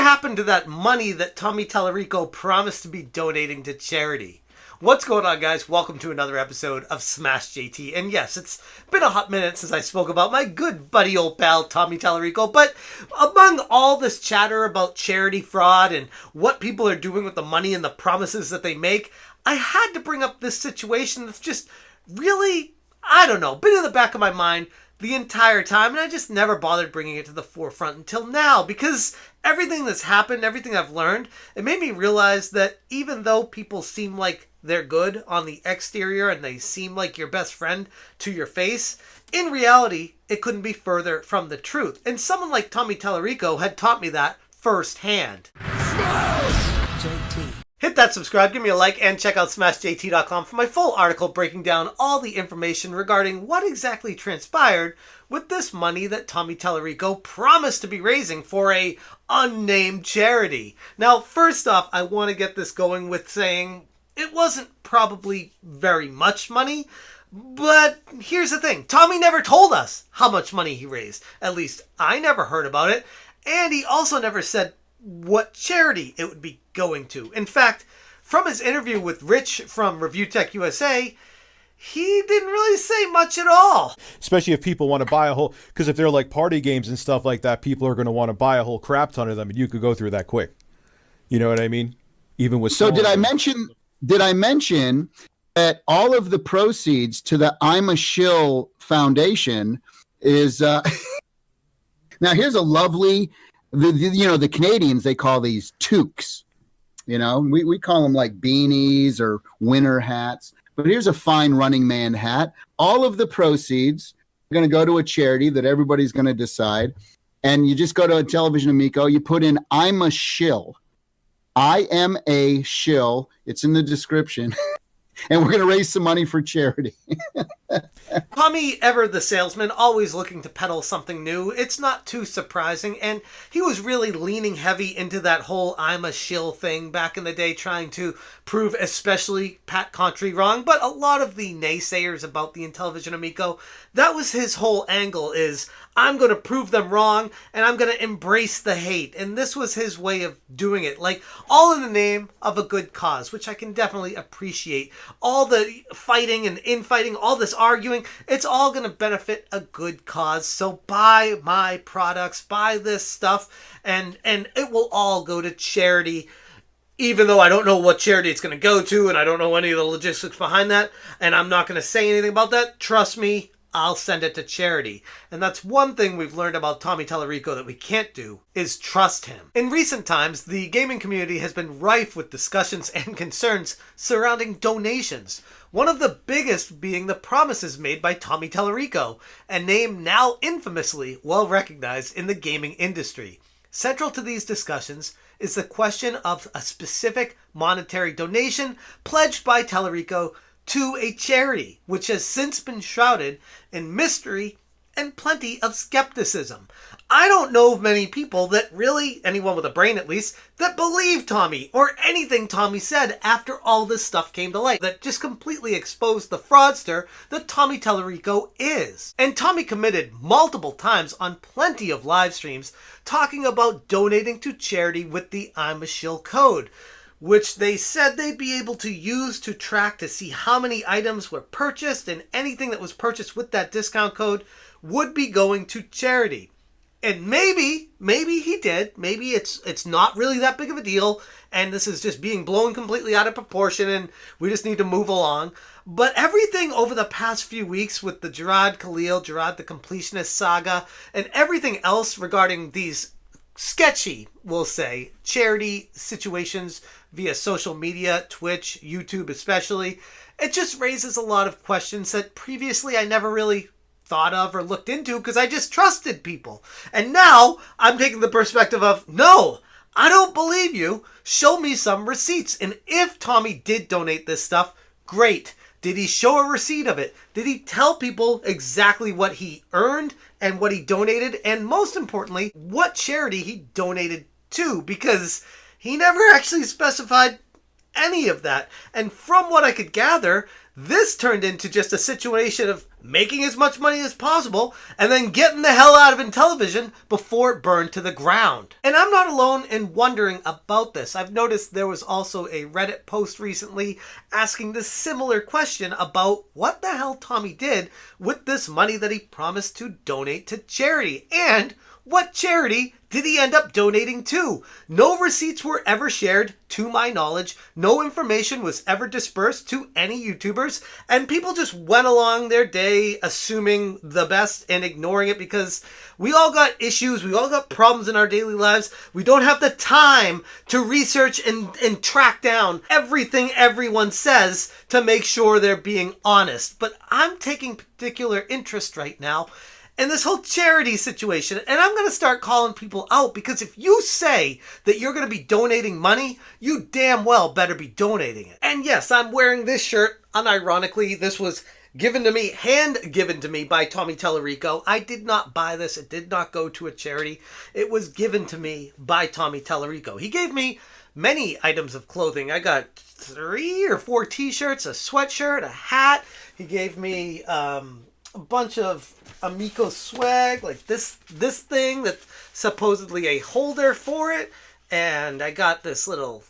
happened to that money that Tommy Tallarico promised to be donating to charity? What's going on, guys? Welcome to another episode of Smash JT. And yes, it's been a hot minute since I spoke about my good buddy old pal Tommy Tallarico, but among all this chatter about charity fraud and what people are doing with the money and the promises that they make, I had to bring up this situation that's just really, I don't know, been in the back of my mind the entire time, and I just never bothered bringing it to the forefront until now, because everything that's happened, everything I've learned, it made me realize that even though people seem like they're good on the exterior and they seem like your best friend to your face, in reality, it couldn't be further from the truth. And someone like Tommy Tallarico had taught me that firsthand. JT. Hit that subscribe, give me a like, and check out smashjt.com for my full article breaking down all the information regarding what exactly transpired with this money that Tommy Tallarico promised to be raising for a unnamed charity. Now, first off, I want to get this going with saying it wasn't probably very much money, but here's the thing. Tommy never told us how much money he raised. At least I never heard about it, and he also never said what charity it would be going to. In fact, from his interview with Rich from Review Tech USA, he didn't really say much at all. Especially if people want to buy a whole, because if they're like party games and stuff like that, people are going to want to buy a whole crap ton of them, and you could go through that quick. You know what I mean? Even with did I mention that all of the proceeds to the I'm a Shill Foundation is now here's a lovely. The Canadians, they call these toques. We call them like beanies or winter hats. But here's a fine running man hat. All of the proceeds are going to go to a charity that everybody's going to decide. And you just go to a Television Amico. You put in I'm a Shill. I am a shill. It's in the description. And we're going to raise some money for charity. Tommy, ever the salesman, always looking to peddle something new. It's not too surprising, and he was really leaning heavy into that whole I'm a shill thing back in the day, trying to prove especially Pat Contry wrong, but a lot of the naysayers about the Intellivision Amico, that was his whole angle, is I'm going to prove them wrong, and I'm going to embrace the hate, and this was his way of doing it, like, all in the name of a good cause, which I can definitely appreciate. All the fighting and infighting, all this arguing, it's all going to benefit a good cause. So buy my products, buy this stuff, and it will all go to charity, even though I don't know what charity it's going to go to, and I don't know any of the logistics behind that, and I'm not going to say anything about that. Trust me, I'll send it to charity. And that's one thing we've learned about Tommy Tallarico that we can't do, is trust him. In recent times, the gaming community has been rife with discussions and concerns surrounding donations. One of the biggest being the promises made by Tommy Tallarico, a name now infamously well recognized in the gaming industry. Central to these discussions is the question of a specific monetary donation pledged by Tallarico to a charity, which has since been shrouded in mystery and plenty of skepticism. I don't know of many people that really, anyone with a brain at least, that believe Tommy or anything Tommy said after all this stuff came to light, that just completely exposed the fraudster that Tommy Tallarico is. And Tommy committed multiple times on plenty of live streams talking about donating to charity with the I'm a Shill code, which they said they'd be able to use to track to see how many items were purchased, and anything that was purchased with that discount code would be going to charity. And maybe he did. Maybe it's not really that big of a deal, and this is just being blown completely out of proportion, and we just need to move along. But everything over the past few weeks with the Gerard Khalil, Gerard the Completionist saga, and everything else regarding these sketchy, we'll say, charity situations via social media, Twitch, YouTube especially, it just raises a lot of questions that previously I never really thought of or looked into because I just trusted people. And now I'm taking the perspective of, no, I don't believe you. Show me some receipts. And if Tommy did donate this stuff, great. Did he show a receipt of it? Did he tell people exactly what he earned and what he donated? And most importantly, what charity he donated to? Because he never actually specified any of that. And from what I could gather, This turned into just a situation of making as much money as possible and then getting the hell out of Intellivision before it burned to the ground. And I'm not alone in wondering about this. I've noticed there was also a Reddit post recently asking this similar question about what the hell Tommy did with this money that he promised to donate to charity, and what charity did he end up donating to? No receipts were ever shared, to my knowledge. No information was ever dispersed to any YouTubers. And people just went along their day assuming the best and ignoring it because we all got issues. We all got problems in our daily lives. We don't have the time to research and track down everything everyone says to make sure they're being honest. But I'm taking particular interest right now in this whole charity situation, and I'm going to start calling people out, because if you say that you're going to be donating money, you damn well better be donating it. And yes, I'm wearing this shirt, unironically. This was hand given to me by Tommy Tallarico. I did not buy this. It did not go to a charity. It was given to me by Tommy Tallarico. He gave me many items of clothing. I got 3 or 4 t-shirts, a sweatshirt, a hat. He gave me a bunch of Amico swag, like this thing that's supposedly a holder for it, and I got this little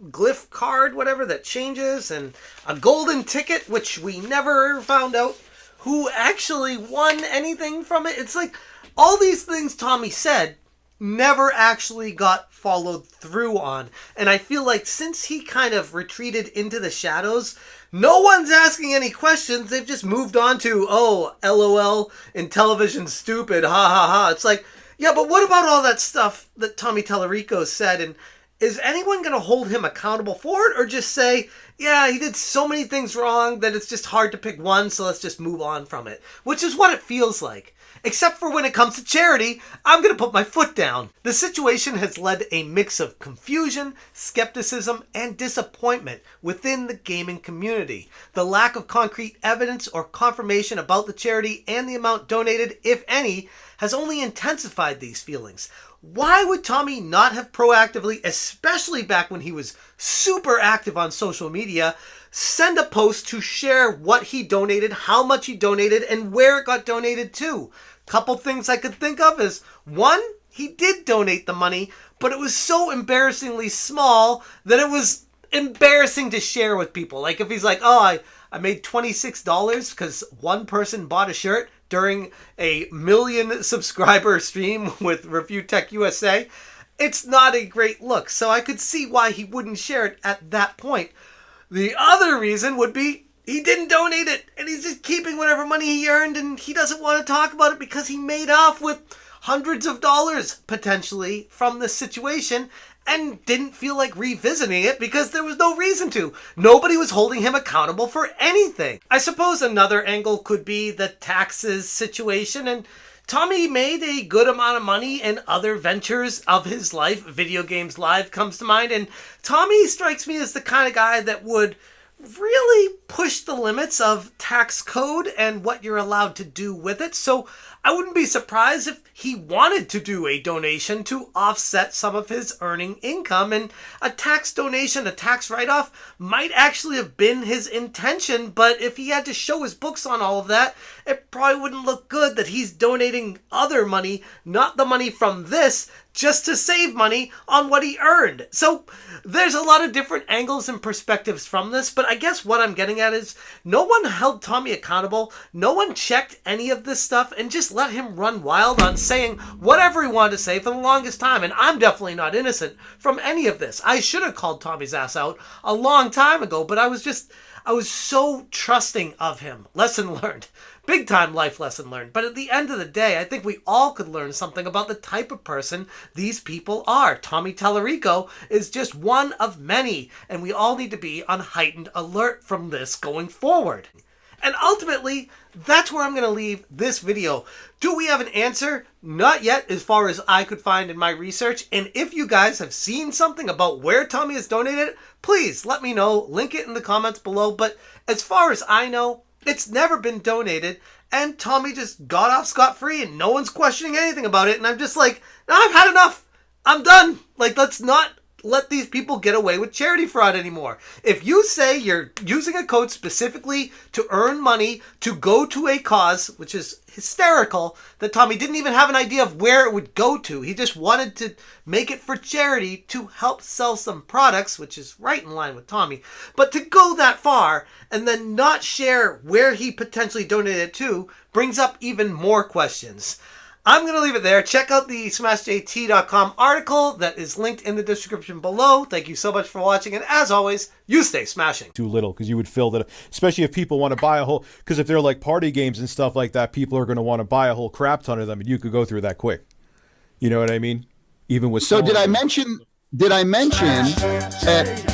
glyph card, whatever, that changes, and a golden ticket, which we never found out who actually won anything from it. It's like all these things Tommy said never actually got followed through on, and I feel like since he kind of retreated into the shadows, no one's asking any questions. They've just moved on to, oh, LOL, Intellivision stupid, ha ha ha. It's like, yeah, but what about all that stuff that Tommy Tallarico said? And is anyone going to hold him accountable for it, or just say, yeah, he did so many things wrong that it's just hard to pick one, so let's just move on from it? Which is what it feels like. Except for when it comes to charity, I'm going to put my foot down. The situation has led a mix of confusion, skepticism, and disappointment within the gaming community. The lack of concrete evidence or confirmation about the charity and the amount donated, if any, has only intensified these feelings. Why would Tommy not have proactively, especially back when he was super active on social media, send a post to share what he donated, how much he donated, and where it got donated to? Couple things I could think of is, one, he did donate the money, but it was so embarrassingly small that it was embarrassing to share with people. Like if he's like, oh, I made $26 because one person bought a shirt during a 1 million subscriber stream with Review Tech USA, it's not a great look. So I could see why he wouldn't share it at that point. The other reason would be he didn't donate it, and he's just keeping whatever money he earned, and he doesn't want to talk about it because he made off with hundreds of dollars, potentially, from this situation, and didn't feel like revisiting it because there was no reason to. Nobody was holding him accountable for anything. I suppose another angle could be the taxes situation, and Tommy made a good amount of money in other ventures of his life. Video Games Live comes to mind, and Tommy strikes me as the kind of guy that would really push the limits of tax code and what you're allowed to do with it. So I wouldn't be surprised if he wanted to do a donation to offset some of his earning income, and a tax donation, a tax write-off, might actually have been his intention. But if he had to show his books on all of that, it probably wouldn't look good that he's donating other money, not the money from this, just to save money on what he earned. So there's a lot of different angles and perspectives from this, but I guess what I'm getting at is no one held Tommy accountable. No one checked any of this stuff and just let him run wild on saying whatever he wanted to say for the longest time. And I'm definitely not innocent from any of this. I should have called Tommy's ass out a long time ago, but I was so trusting of him. Lesson learned. Big time life lesson learned. But at the end of the day, I think we all could learn something about the type of person these people are. Tommy Tallarico is just one of many, and we all need to be on heightened alert from this going forward. And ultimately, that's where I'm going to leave this video. Do we have an answer? Not yet, as far as I could find in my research. And if you guys have seen something about where Tommy has donated, please let me know. Link it in the comments below. But as far as I know, it's never been donated, and Tommy just got off scot-free, and no one's questioning anything about it. And I'm just like, no, I've had enough. I'm done. Like, let's not let these people get away with charity fraud anymore. If you say you're using a code specifically to earn money to go to a cause, which is hysterical that Tommy didn't even have an idea of where it would go to. He just wanted to make it for charity to help sell some products, which is right in line with Tommy. But to go that far and then not share where he potentially donated to brings up even more questions. I'm going to leave it there. Check out the SmashJT.com article that is linked in the description below. Thank you so much for watching. And as always, you stay smashing. Too little, because you would fill that, especially if people want to buy a whole, because if they're like party games and stuff like that, people are going to want to buy a whole crap ton of them, and you could go through that quick. You know what I mean? Even with so did I mention that